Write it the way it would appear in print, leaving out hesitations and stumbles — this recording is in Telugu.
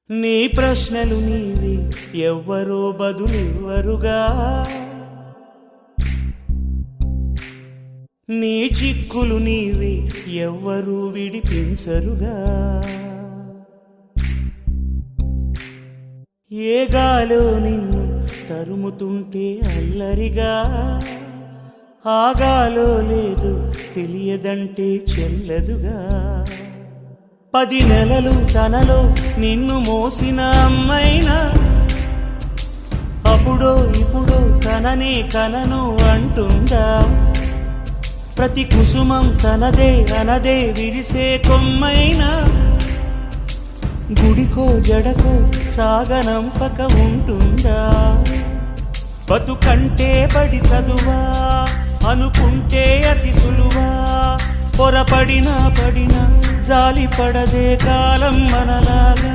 నీ ప్రశ్నలు నీవి ఎవ్వరో బదులివ్వరుగా, నీ చిక్కులు నీవి ఎవ్వరూ విడిపించరుగా. ఏ గాలో నిన్ను తరుముతుంటే అల్లరిగా, ఆగాలో లేదు తెలియదంటే చెల్లదుగా. 10 నెలలు తనలో నిన్ను మోసిన అమ్మైనా అప్పుడో ఇప్పుడో తననే కనను అంటుందా. ప్రతి కుసుమం తనదే అనదే విరిసే కొమ్మైనా గుడికో జడకో సాగనంపక ఉంటుందా. బతుకంటే పడి చదువా అనుకుంటే అతి సులువా, పొరపడినా పడినా జాలి పడదే కాలం మనలాగా.